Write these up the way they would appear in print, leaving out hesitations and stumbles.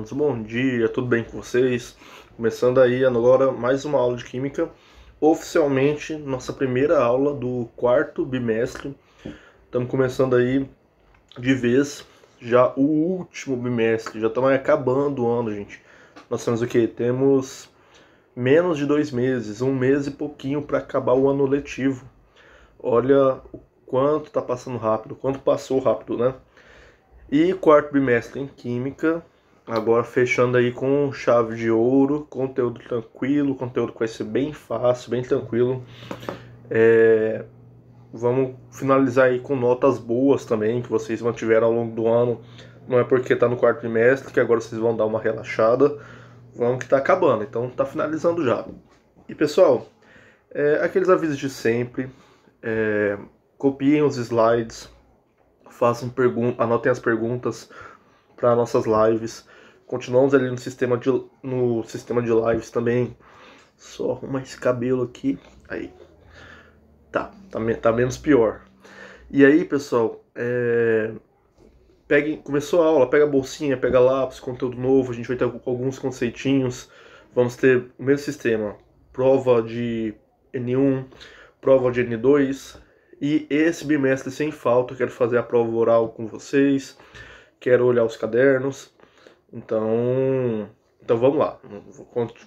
cadernos, bom dia, tudo bem com vocês? Começando aí agora mais uma aula de Química, oficialmente nossa primeira aula do quarto bimestre. Estamos começando aí de vez, já o último bimestre, já estamos acabando o ano, gente. Nós temos o quê? Temos menos de 2 meses, 1 mês e pouquinho para acabar o ano letivo. Olha o quanto está passando rápido, quanto passou rápido, né? E quarto bimestre em Química, agora fechando aí com chave de ouro, conteúdo tranquilo, conteúdo que vai ser bem fácil, bem tranquilo. Vamos finalizar aí com notas boas também, que vocês mantiveram ao longo do ano. Não é porque tá no quarto bimestre que agora vocês vão dar uma relaxada. Vamos que tá acabando, então tá finalizando já. E pessoal, aqueles avisos de sempre, copiem os slides, façam perguntas, anotem as perguntas para nossas lives. Continuamos ali no sistema de lives também. Só arrumar esse cabelo aqui. Aí. Tá menos pior. E aí, pessoal, começou a aula, pega a bolsinha, pega lápis, conteúdo novo, a gente vai ter alguns conceitinhos. Vamos ter o mesmo sistema, prova de N1, prova de N2. E esse bimestre, sem falta, eu quero fazer a prova oral com vocês, quero olhar os cadernos. Então vamos lá,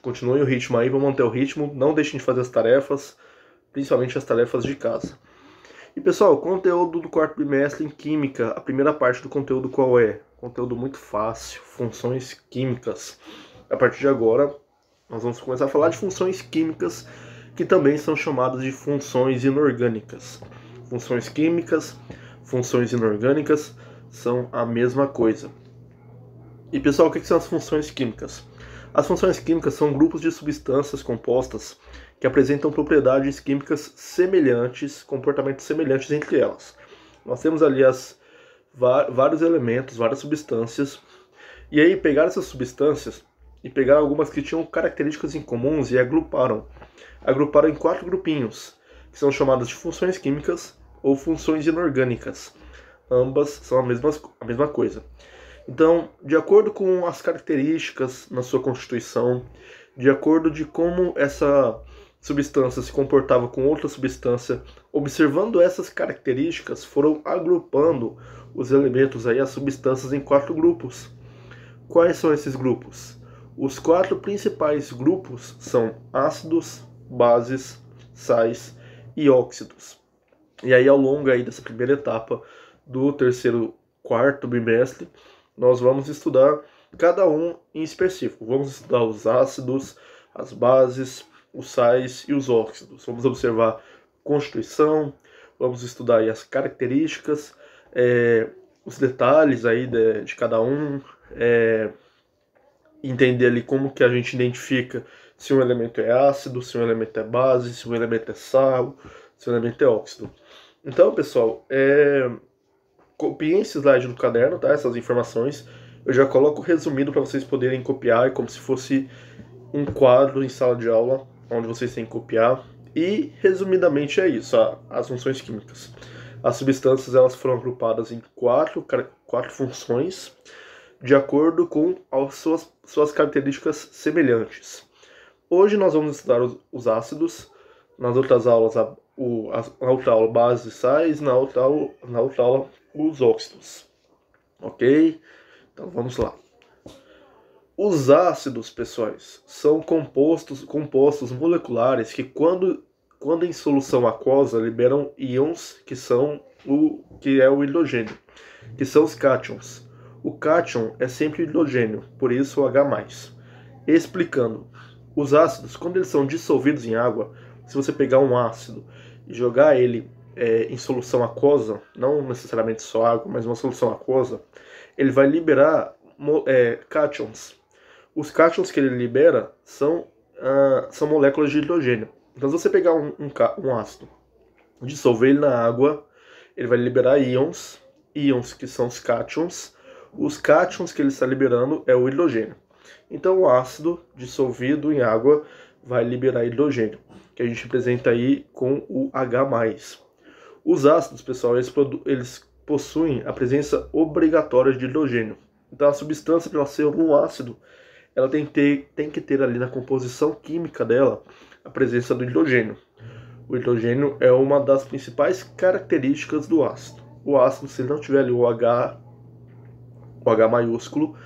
continue o ritmo aí, vamos manter o ritmo, não deixem de fazer as tarefas, principalmente as tarefas de casa. E pessoal, conteúdo do quarto bimestre em Química, a primeira parte do conteúdo qual é? Conteúdo muito fácil, funções químicas. A partir de agora, nós vamos começar a falar de funções químicas, que também são chamadas de funções inorgânicas. Funções químicas, funções inorgânicas são a mesma coisa. E pessoal, o que são as funções químicas? As funções químicas são grupos de substâncias compostas que apresentam propriedades químicas semelhantes, comportamentos semelhantes entre elas. Nós temos ali vários elementos, várias substâncias, e aí pegaram essas substâncias e pegaram algumas que tinham características em comuns e agruparam em 4 grupinhos, que são chamadas de funções químicas ou funções inorgânicas. Ambas são a mesma coisa. Então, de acordo com as características na sua constituição, de acordo de como essa substância se comportava com outra substância, observando essas características, foram agrupando os elementos aí, as substâncias, em 4 grupos. Quais são esses grupos? Os 4 principais grupos são ácidos, bases, sais e óxidos. E aí, ao longo aí dessa primeira etapa do quarto bimestre, nós vamos estudar cada um em específico. Vamos estudar os ácidos, as bases, os sais e os óxidos. Vamos observar constituição, vamos estudar aí as características, os detalhes aí de cada um, entender ali como que a gente identifica se um elemento é ácido, se um elemento é base, se um elemento é sal, se um elemento é óxido. Então, pessoal, copiem esse slide no caderno, tá? Essas informações. Eu já coloco resumido para vocês poderem copiar, como se fosse um quadro em sala de aula, onde vocês têm que copiar. E, resumidamente, é isso, as funções químicas. As substâncias, elas foram agrupadas em quatro funções, de acordo com as suas características semelhantes. Hoje nós vamos estudar os ácidos, nas outras aulas, na outra aula, bases e sais, na outra aula, os óxidos. Ok? Então vamos lá. Os ácidos, pessoais, são compostos moleculares que, quando em solução aquosa, liberam íons que é o hidrogênio, que são os cátions. O cátion é sempre hidrogênio, por isso o H+. Explicando, os ácidos, quando eles são dissolvidos em água, se você pegar um ácido e jogar ele em solução aquosa, não necessariamente só água, mas uma solução aquosa, ele vai liberar cátions. Os cátions que ele libera são moléculas de hidrogênio. Então, se você pegar um ácido, dissolver ele na água, ele vai liberar íons que são os cátions. Os cátions que ele está liberando é o hidrogênio. Então, o ácido dissolvido em água vai liberar hidrogênio, que a gente representa aí com o H+. Os ácidos, pessoal, eles possuem a presença obrigatória de hidrogênio. Então a substância, para ela ser um ácido, ela tem que ter ali na composição química dela a presença do hidrogênio. O hidrogênio é uma das principais características do ácido. O ácido, se ele não tiver ali o H maiúsculo,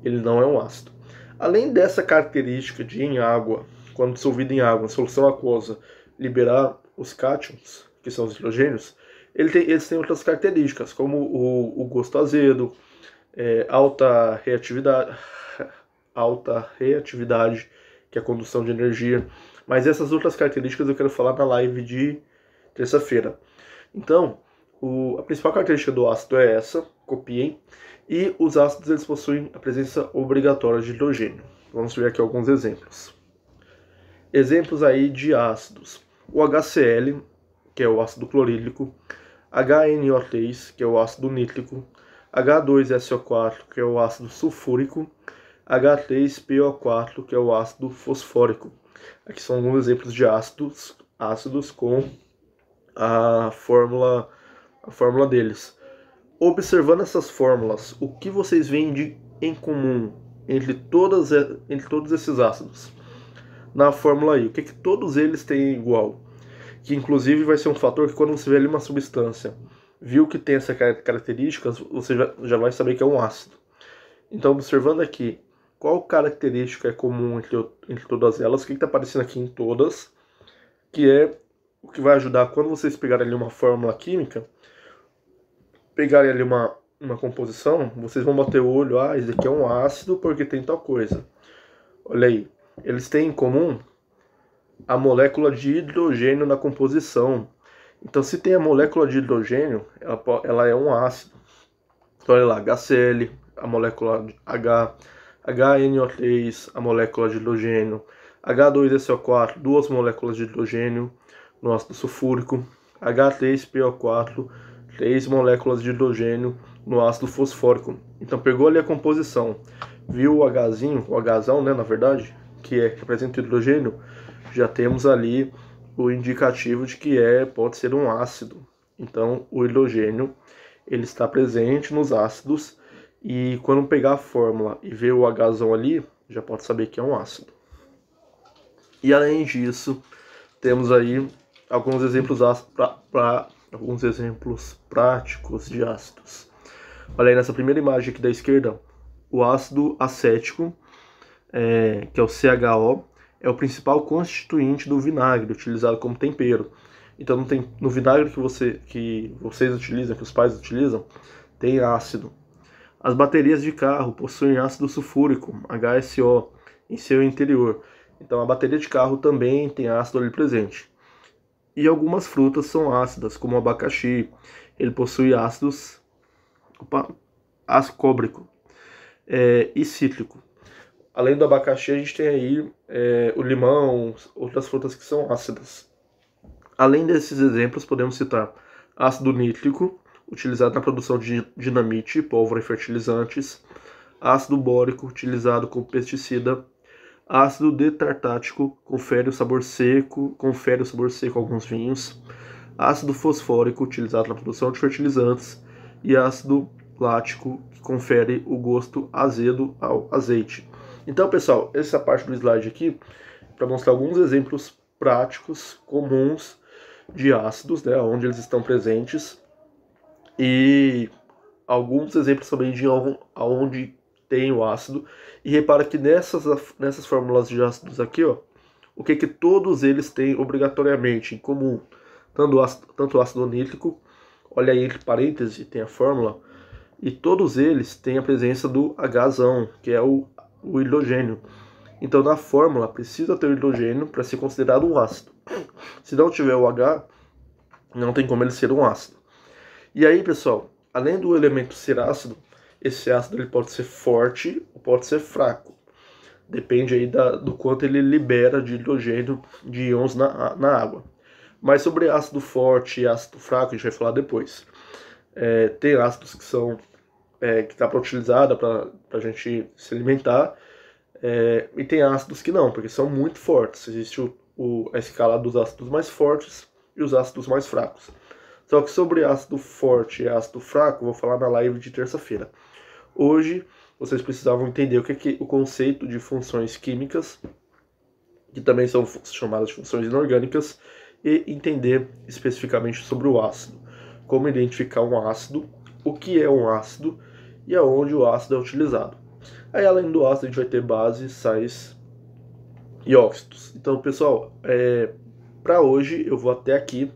ele não é um ácido. Além dessa característica de em água, quando dissolvido em água, em solução aquosa, liberar os cátions, que são os hidrogênios, eles têm outras características, como o gosto azedo, alta reatividade, que é a condução de energia. Mas essas outras características eu quero falar na live de terça-feira. Então, a principal característica do ácido é essa, copiem. E os ácidos eles possuem a presença obrigatória de hidrogênio. Vamos ver aqui alguns exemplos. Exemplos aí de ácidos. O HCl, que é o ácido clorídrico, HNO3, que é o ácido nítrico, H2SO4, que é o ácido sulfúrico, H3PO4, que é o ácido fosfórico. Aqui são alguns exemplos de ácidos com a fórmula deles. Observando essas fórmulas, o que vocês veem em comum entre todos esses ácidos? Na fórmula aí, o que todos eles têm igual? Que inclusive vai ser um fator que quando você vê ali uma substância, viu que tem essas características, você já vai saber que é um ácido. Então, observando aqui, qual característica é comum entre todas elas, o que está aparecendo aqui em todas, que é o que vai ajudar quando vocês pegarem ali uma fórmula química, pegarem ali uma composição, vocês vão bater o olho, esse aqui é um ácido porque tem tal coisa. Olha aí, eles têm em comum a molécula de hidrogênio na composição. Então, se tem a molécula de hidrogênio, ela é um ácido. Então, olha lá, HCl, a molécula de H, HNO3, a molécula de hidrogênio, H2SO4, duas moléculas de hidrogênio no ácido sulfúrico, H3PO4, 3 moléculas de hidrogênio no ácido fosfórico. Então pegou ali a composição, viu o Hzinho, o Hzão, né, na verdade, que representa o hidrogênio, já temos ali o indicativo de que pode ser um ácido. Então o hidrogênio ele está presente nos ácidos e quando pegar a fórmula e ver o Hzão ali, já pode saber que é um ácido. E além disso, temos aí alguns exemplos alguns exemplos práticos de ácidos. Olha aí nessa primeira imagem aqui da esquerda, o ácido acético, que é o CHO, é o principal constituinte do vinagre, utilizado como tempero. Então no vinagre que vocês utilizam, que os pais utilizam, tem ácido. As baterias de carro possuem ácido sulfúrico, HSO, em seu interior. Então a bateria de carro também tem ácido ali presente. E algumas frutas são ácidas, como o abacaxi. Ele possui ácido ascórbico e cítrico. Além do abacaxi, a gente tem aí o limão, outras frutas que são ácidas. Além desses exemplos, podemos citar ácido nítrico, utilizado na produção de dinamite, pólvora e fertilizantes. Ácido bórico, utilizado como pesticida. Ácido detartático, confere o sabor seco a alguns vinhos. Ácido fosfórico, utilizado na produção de fertilizantes. E ácido lático, que confere o gosto azedo ao azeite. Então, pessoal, essa parte do slide aqui, para mostrar alguns exemplos práticos, comuns, de ácidos, né, onde eles estão presentes. E alguns exemplos também de onde tem o ácido. E repara que nessas fórmulas de ácidos aqui, ó, o que todos eles têm obrigatoriamente em comum? Tanto o ácido nítrico, olha aí entre parênteses, tem a fórmula, e todos eles têm a presença do Hzão, que é o hidrogênio. Então na fórmula precisa ter o hidrogênio para ser considerado um ácido. Se não tiver o H, não tem como ele ser um ácido. E aí, pessoal, além do elemento ser ácido, esse ácido ele pode ser forte ou pode ser fraco. Depende aí do quanto ele libera de hidrogênio, de íons na água. Mas sobre ácido forte e ácido fraco, a gente vai falar depois. Tem ácidos que são que dá para utilizar, para a gente se alimentar. E tem ácidos que não, porque são muito fortes. Existe a escala dos ácidos mais fortes e os ácidos mais fracos. Só que sobre ácido forte e ácido fraco, vou falar na live de terça-feira. Hoje vocês precisavam entender o conceito de funções químicas, que também são chamadas de funções inorgânicas, e entender especificamente sobre o ácido. Como identificar um ácido, o que é um ácido e aonde o ácido é utilizado. Aí, além do ácido, a gente vai ter bases, sais e óxidos. Então, pessoal, para hoje eu vou até aqui.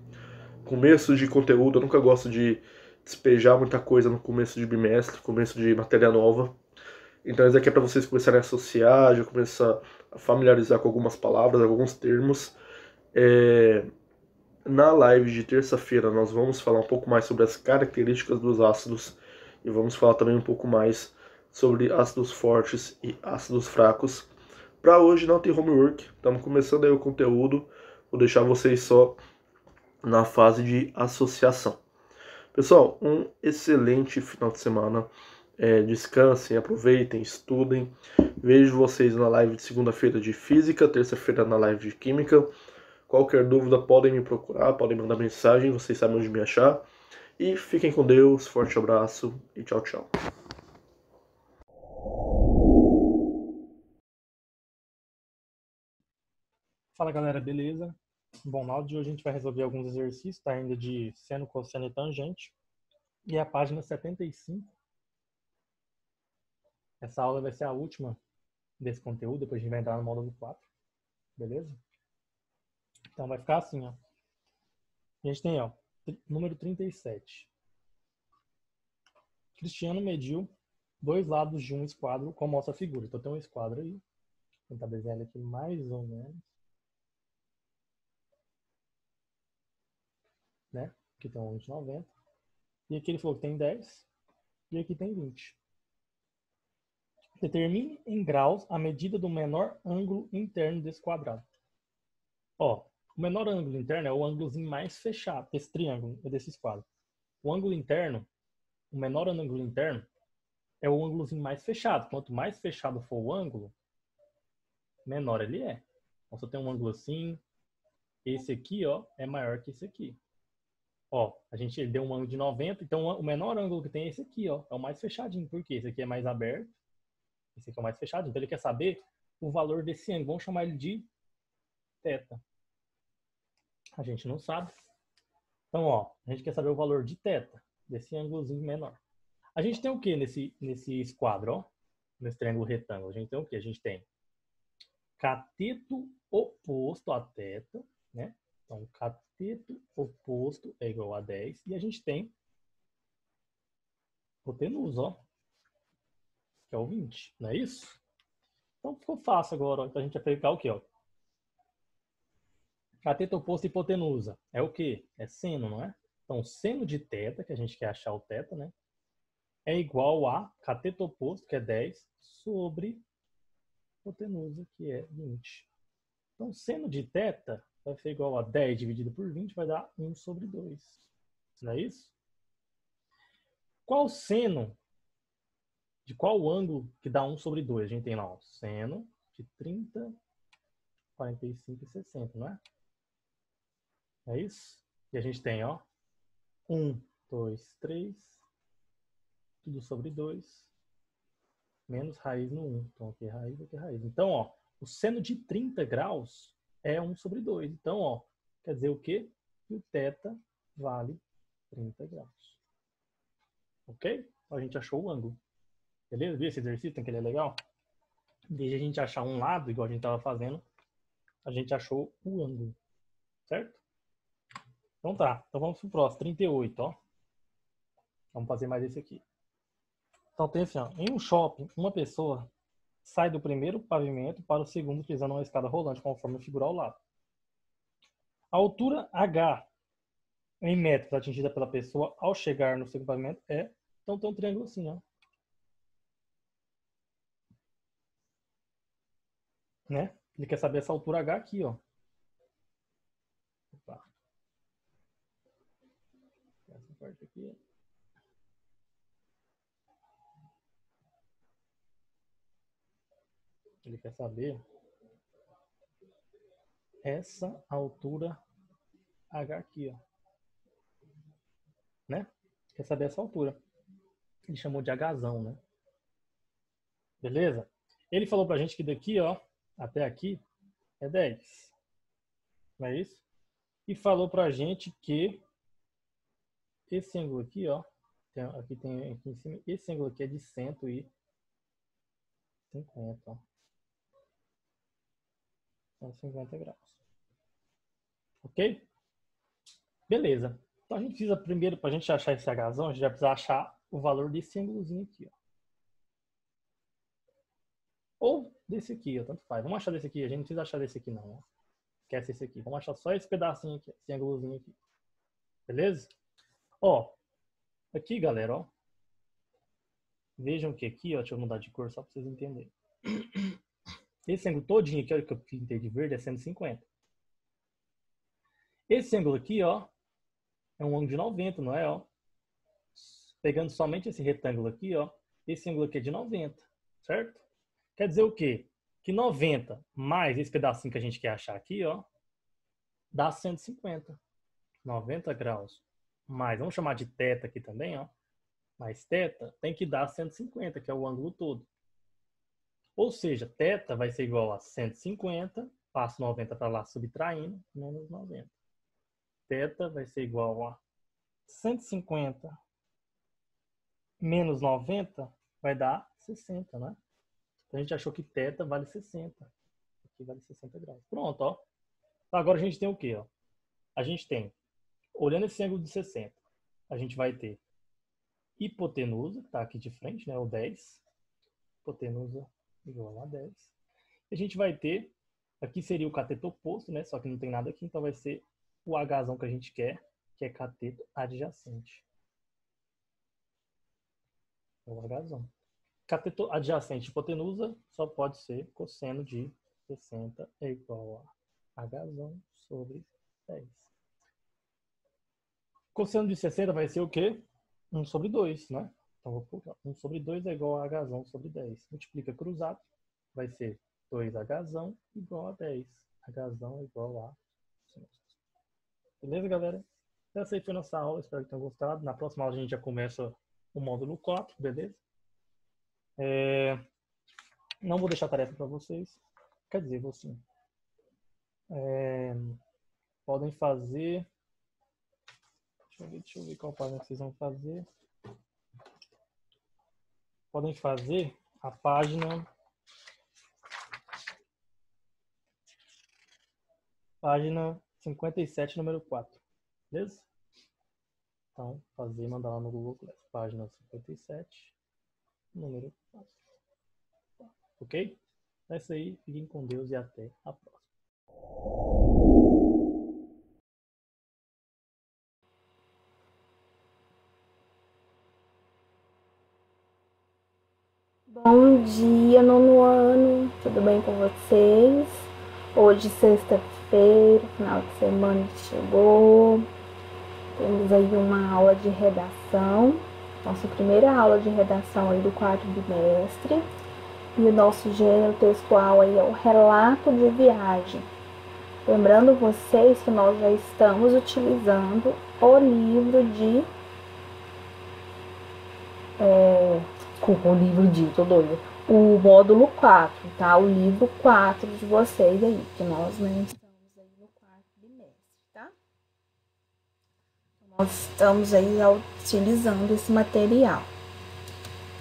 Começo de conteúdo, eu nunca gosto de despejar muita coisa no começo de bimestre, começo de matéria nova. Então isso aqui é para vocês começarem a associar, já começar a familiarizar com algumas palavras, alguns termos. Na live de terça-feira nós vamos falar um pouco mais sobre as características dos ácidos e vamos falar também um pouco mais sobre ácidos fortes e ácidos fracos. Para hoje não tem homework, estamos começando aí o conteúdo, vou deixar vocês só na fase de associação. Pessoal, um excelente final de semana. Descansem, aproveitem, estudem. Vejo vocês na live de segunda-feira de física, terça-feira na live de química. Qualquer dúvida podem me procurar, podem mandar mensagem, vocês sabem onde me achar. E fiquem com Deus, forte abraço e tchau, tchau. Fala galera, beleza? Bom, na aula de hoje a gente vai resolver alguns exercícios, tá? Ainda de seno, cosseno e tangente. E a página 75. Essa aula vai ser a última desse conteúdo, depois a gente vai entrar no módulo 4, beleza? Então vai ficar assim, ó. A gente tem, ó, número 37. Cristiano mediu 2 lados de um esquadro, como mostra a figura. Então tem um esquadro aí. Vou tentar desenhar ele aqui mais ou menos. Né? Aqui tem um de 90. E aqui ele falou que tem 10. E aqui tem 20. Determine em graus a medida do menor ângulo interno desse quadrado. Ó, o menor ângulo interno é o ângulozinho mais fechado desse triângulo, desse quadro. O ângulo interno, o menor ângulo interno, é o ângulozinho mais fechado. Quanto mais fechado for o ângulo, menor ele é. Então, se eu tenho um ângulo assim, esse aqui, ó, é maior que esse aqui. Ó, ele deu um ângulo de 90, então o menor ângulo que tem é esse aqui, ó, é o mais fechadinho. Por quê? Esse aqui é mais aberto, esse aqui é o mais fechado. Então ele quer saber o valor desse ângulo. Vamos chamar ele de θ. A gente não sabe. Então, ó, a gente quer saber o valor de θ, desse ângulozinho menor. A gente tem o que nesse esquadro, ó? Nesse triângulo retângulo? A gente tem o que? A gente tem cateto oposto a θ, né? Então, cateto oposto é igual a 10. E a gente tem hipotenusa, ó, que é o 20, não é isso? Então, ficou fácil agora, ó. Então, a gente vai pegar o que, ó? Cateto oposto e hipotenusa. É o quê? É seno, não é? Então, seno de θ, que a gente quer achar o θ, né? É igual a cateto oposto, que é 10, sobre hipotenusa, que é 20. Então, seno de θ vai ser igual a 10 dividido por 20, vai dar 1 sobre 2. Não é isso? Qual seno de qual ângulo que dá 1 sobre 2? A gente tem lá o seno de 30, 45 e 60, não é? É isso? E a gente tem, ó, 1, 2, 3, tudo sobre 2, menos raiz no 1. Então, aqui é raiz, aqui é raiz. Então, ó, o seno de 30 graus é 1 sobre 2. Então, ó, quer dizer o quê? Que o θ vale 30 graus. Ok? Então, a gente achou o ângulo. Beleza? Viu esse exercício que ele é legal? Em vez de a gente achar um lado, igual a gente estava fazendo, a gente achou o ângulo. Certo? Então tá. Então vamos pro próximo. 38, ó. Vamos fazer mais esse aqui. Então tem assim, ó. Em um shopping, uma pessoa sai do primeiro pavimento para o segundo utilizando uma escada rolante, conforme a figura ao lado. A altura H em metros atingida pela pessoa ao chegar no segundo pavimento é... Então tem um triângulo assim, ó. Né? Ele quer saber essa altura H aqui, ó. Opa. Essa parte aqui. Ele quer saber essa altura H aqui, ó. Né? Quer saber essa altura. Ele chamou de Hzão, né? Beleza? Ele falou pra gente que daqui, ó, até aqui é 10. Não é isso? E falou pra gente que esse ângulo aqui, ó, aqui tem aqui em cima, esse ângulo aqui é de 150, ó. 150 graus. Ok? Beleza. Então a gente precisa primeiro, para a gente achar esse Hzão, a gente vai precisar achar o valor desse ângulozinho aqui, ó. Ou desse aqui, ó, tanto faz. Vamos achar desse aqui, a gente não precisa achar desse aqui não, ó. Esquece esse aqui. Vamos achar só esse pedacinho aqui, esse ângulozinho aqui. Beleza? Ó, aqui, galera, ó. Vejam que aqui, ó, deixa eu mudar de cor só para vocês entenderem. Esse ângulo todinho aqui, olha que eu pintei de verde, é 150. Esse ângulo aqui, ó, é um ângulo de 90, não é, ó? Pegando somente esse retângulo aqui, ó, esse ângulo aqui é de 90, certo? Quer dizer o quê? Que 90 mais esse pedacinho que a gente quer achar aqui, ó, dá 150. 90 graus mais, vamos chamar de θ aqui também, ó. Mais θ tem que dar 150, que é o ângulo todo. Ou seja, θ vai ser igual a 150, passo 90 para lá subtraindo, menos 90. Θ vai ser igual a 150 menos 90 vai dar 60, né? Então a gente achou que θ vale 60. Aqui vale 60 graus. Pronto, ó. Então, agora a gente tem o quê, ó? A gente tem, olhando esse ângulo de 60, a gente vai ter hipotenusa, que está aqui de frente, né? O 10. Hipotenusa igual a 10. E a gente vai ter, aqui seria o cateto oposto, né? Só que não tem nada aqui, então vai ser o Hzão que a gente quer, que é cateto adjacente. É o Hzão. Cateto adjacente hipotenusa só pode ser cosseno de 60 é igual a Hzão sobre 10. Cosseno de 60 vai ser o quê? 1 sobre 2, né? Então vou colocar 1 sobre 2 é igual a Hzão sobre 10. Multiplica cruzado, vai ser 2Hzão igual a 10. Hzão é igual a... Beleza, galera? Essa aí foi nossa aula, espero que tenham gostado. Na próxima aula a gente já começa o módulo 4, beleza? Não vou deixar tarefa para vocês. Quer dizer, vou sim. Podem fazer... Deixa eu ver qual página que vocês vão fazer. Podem fazer a página 57, número 4. Beleza? Então, fazer e mandar lá no Google Class. Página 57, número 4. Ok? É isso aí. Fiquem com Deus e até a próxima. Bom dia, nono ano, tudo bem com vocês? Hoje, sexta-feira, final de semana chegou, temos aí uma aula de redação, nossa primeira aula de redação aí do quarto bimestre, e o nosso gênero textual aí é o relato de viagem. Lembrando vocês que nós já estamos utilizando o livro de... o módulo 4, tá? O livro 4 de vocês aí, que nós não estamos aí no quarto bimestre, tá? Nós estamos aí utilizando esse material.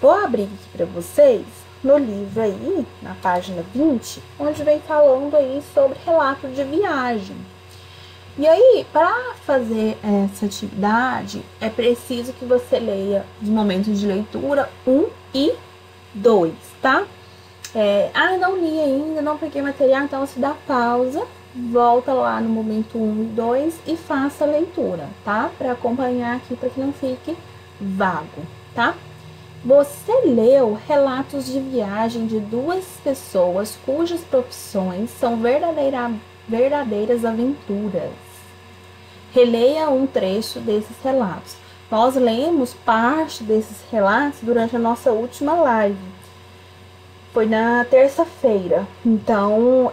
Vou abrir aqui para vocês no livro aí, na página 20, onde vem falando aí sobre relato de viagem. E aí, para fazer essa atividade, é preciso que você leia os momentos de leitura 1 e 2, tá? Não li ainda, não peguei material, então você dá pausa, volta lá no momento 1 e 2 e faça a leitura, tá? Para acompanhar aqui, para que não fique vago, tá? Você leu relatos de viagem de duas pessoas cujas profissões são verdadeiras aventuras. Releia um trecho desses relatos. Nós lemos parte desses relatos durante a nossa última live. Foi na terça-feira. Então,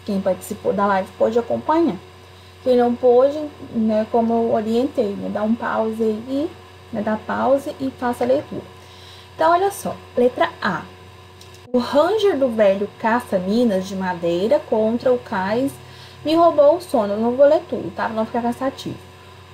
quem participou da live pôde acompanhar. Quem não pôde, né, como eu orientei, né, dá um pause aí, né, dá pause e faça a leitura. Então, olha só, letra A. O ranger do velho caça-minas de madeira contra o cais me roubou o sono. Eu não vou ler tudo, tá? Pra não ficar cansativo.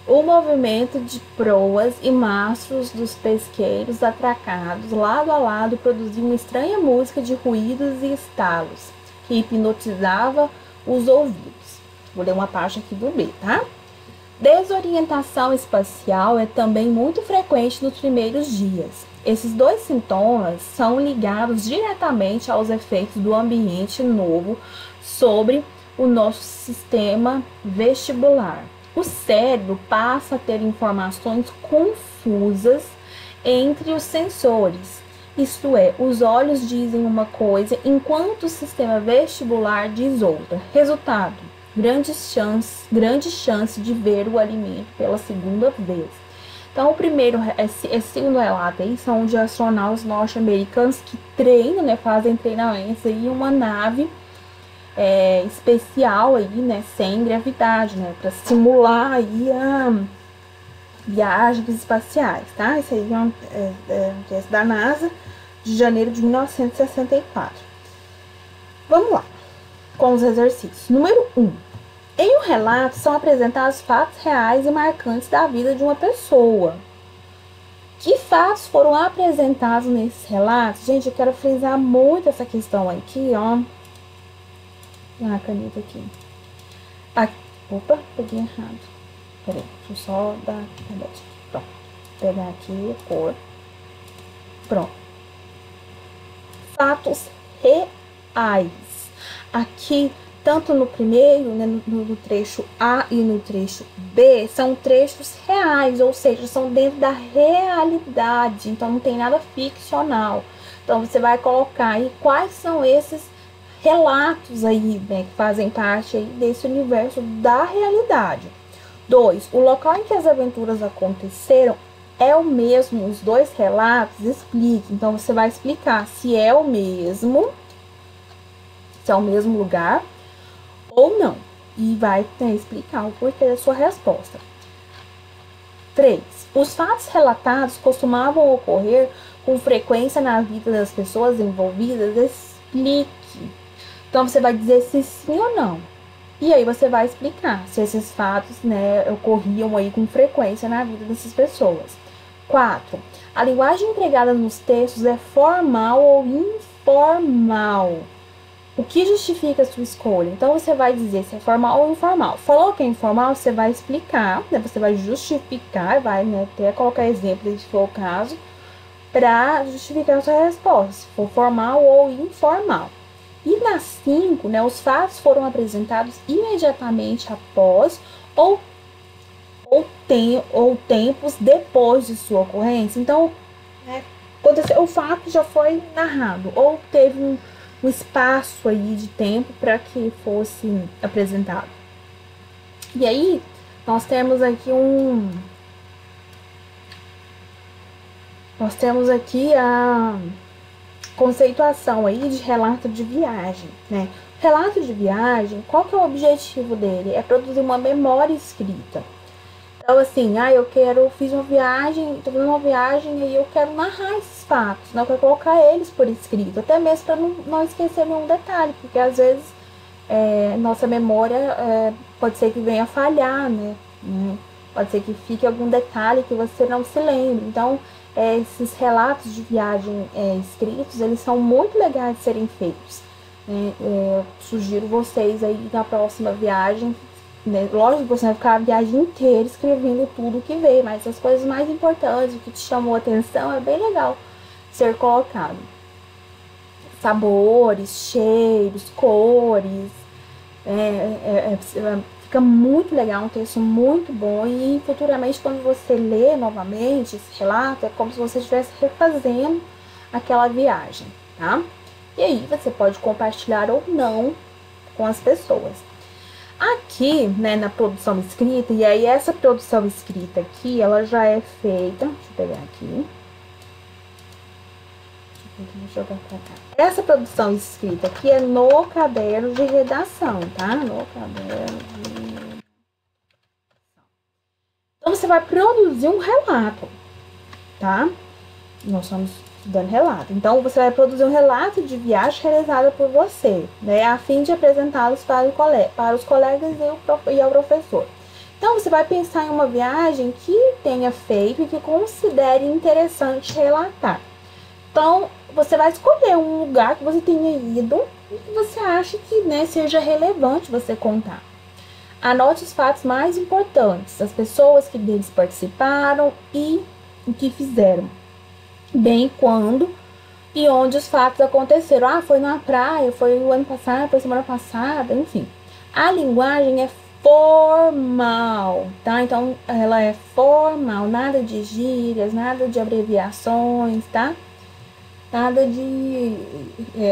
O movimento de proas e mastros dos pesqueiros atracados lado a lado produzia uma estranha música de ruídos e estalos que hipnotizava os ouvidos. Vou ler uma parte aqui do B, tá? Desorientação espacial é também muito frequente nos primeiros dias. Esses dois sintomas são ligados diretamente aos efeitos do ambiente novo sobre o nosso sistema vestibular. O cérebro passa a ter informações confusas entre os sensores. Isto é, os olhos dizem uma coisa enquanto o sistema vestibular diz outra. Resultado: grande chance de ver o alimento pela segunda vez. Então, esse segundo relato aí são de astronautas norte-americanos que treinam, né, fazem treinamentos aí em uma nave especial aí, né, sem gravidade, né, para simular aí viagens espaciais, tá? Isso aí é um teste da NASA de janeiro de 1964. Vamos lá, com os exercícios. Número 1. Em um relato são apresentados fatos reais e marcantes da vida de uma pessoa. Que fatos foram apresentados nesses relatos? Gente, eu quero frisar muito essa questão aqui, ó. A caneta aqui. Opa, peguei errado. Peraí, deixa eu só dar a pronto. Pegar aqui a cor. Pronto. Fatos reais. Aqui, tanto no primeiro, né, no trecho A e no trecho B, são trechos reais, ou seja, são dentro da realidade. Então, não tem nada ficcional. Então, você vai colocar aí quais são esses relatos aí, né, que fazem parte aí desse universo da realidade. 2. O local em que as aventuras aconteceram é o mesmo, os dois relatos expliquem. Então, você vai explicar se é o mesmo lugar ou não. E vai, né, explicar o porquê da sua resposta. 3. Os fatos relatados costumavam ocorrer com frequência na vida das pessoas envolvidas. Explique. Então, você vai dizer se sim ou não. E aí, você vai explicar se esses fatos, né, ocorriam aí com frequência na vida dessas pessoas. 4. A linguagem empregada nos textos é formal ou informal. O que justifica a sua escolha? Então, você vai dizer se é formal ou informal. Falou que é informal, você vai explicar, né, você vai justificar, vai, né, até colocar exemplos, se for o caso, para justificar a sua resposta, se for formal ou informal. E na 5, né, os fatos foram apresentados imediatamente após ou tempos depois de sua ocorrência. Então, o fato já foi narrado, ou teve um espaço aí de tempo para que fosse apresentado. E aí, nós temos aqui a conceituação aí de relato de viagem, né? Relato de viagem, qual que é o objetivo dele? É produzir uma memória escrita. Então, assim, fiz uma viagem, tô fazendo uma viagem e eu quero narrar esses fatos, né? Eu quero colocar eles por escrito, até mesmo para não esquecer nenhum detalhe, porque às vezes nossa memória pode ser que venha a falhar, né? Pode ser que fique algum detalhe que você não se lembre. Então, esses relatos de viagem escritos, eles são muito legais de serem feitos. Sugiro vocês aí na próxima viagem, né? Lógico que você vai ficar a viagem inteira escrevendo tudo que vê, mas as coisas mais importantes, o que te chamou a atenção, é bem legal ser colocado. Sabores, cheiros, cores, fica muito legal, um texto muito bom, e futuramente quando você lê novamente esse relato, é como se você estivesse refazendo aquela viagem, tá? E aí você pode compartilhar ou não com as pessoas. Aqui, né, na produção escrita, e aí essa produção escrita aqui, ela já é feita, deixa eu pegar aqui. Deixa eu jogar pra cá. Essa produção escrita aqui é no caderno de redação, tá? No caderno de redação. Então, você vai produzir um relato, tá? Nós estamos estudando relato. Então, você vai produzir um relato de viagem realizada por você, né, a fim de apresentá-los para os colegas e ao professor. Então, você vai pensar em uma viagem que tenha feito e que considere interessante relatar. Então, você vai escolher um lugar que você tenha ido e que você acha que, né, seja relevante você contar. Anote os fatos mais importantes, as pessoas que deles participaram e o que fizeram, bem quando e onde os fatos aconteceram. Ah, foi na praia, foi o ano passado, foi semana passada, enfim. A linguagem é formal, tá? Então, ela é formal, nada de gírias, nada de abreviações, tá? Nada de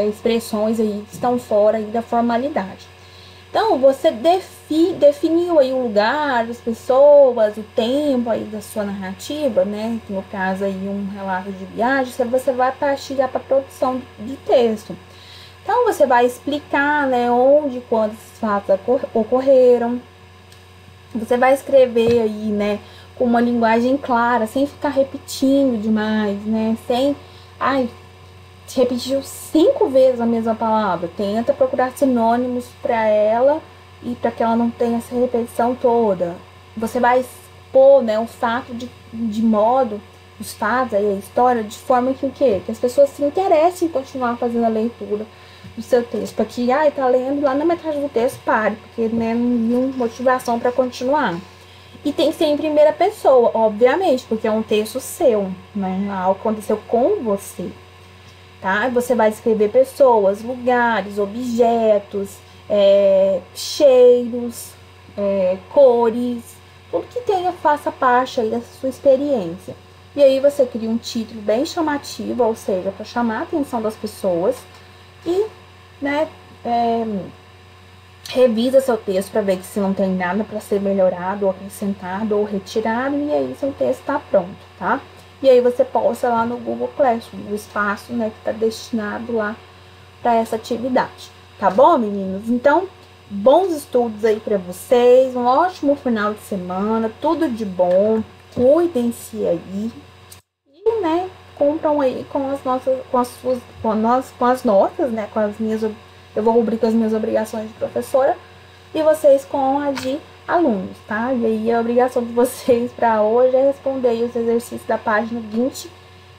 expressões aí que estão fora aí da formalidade. Então, você definiu aí o lugar, as pessoas, o tempo aí da sua narrativa, né? No caso aí um relato de viagem, você vai partir já para a produção de texto. Então, você vai explicar, né, onde e quando esses fatos ocorreram. Você vai escrever aí, né, com uma linguagem clara, sem ficar repetindo demais, né? Sem, se repetiu 5 vezes a mesma palavra. Tenta procurar sinônimos para ela e para que ela não tenha essa repetição toda. Você vai expor, né, o fato de modo, os fatos aí, a história, de forma que o quê? Que as pessoas se interessem em continuar fazendo a leitura do seu texto. Para que, tá lendo lá na metade do texto, pare, porque, né, não viu motivação para continuar. E tem que ser em primeira pessoa, obviamente, porque é um texto seu, né? Algo aconteceu com você. Tá? Você vai descrever pessoas, lugares, objetos, cheiros, cores, tudo que faça parte aí dessa sua experiência. E aí você cria um título bem chamativo, ou seja, para chamar a atenção das pessoas e, né, revisa seu texto para ver que se não tem nada para ser melhorado, ou acrescentado, ou retirado, e aí seu texto está pronto, tá? E aí você posta lá no Google Classroom, o espaço, né, que está destinado lá para essa atividade. Tá bom, meninos? Então, bons estudos aí para vocês, um ótimo final de semana, tudo de bom, cuidem-se aí e, né, cumpram aí com as nossas, com as notas, né, com as minhas, eu vou cumprir com as minhas obrigações de professora e vocês com a de alunos, tá? E aí a obrigação de vocês para hoje é responder aí os exercícios da página 20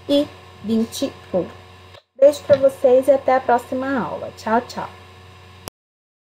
e 21. Beijo para vocês e até a próxima aula. Tchau, tchau.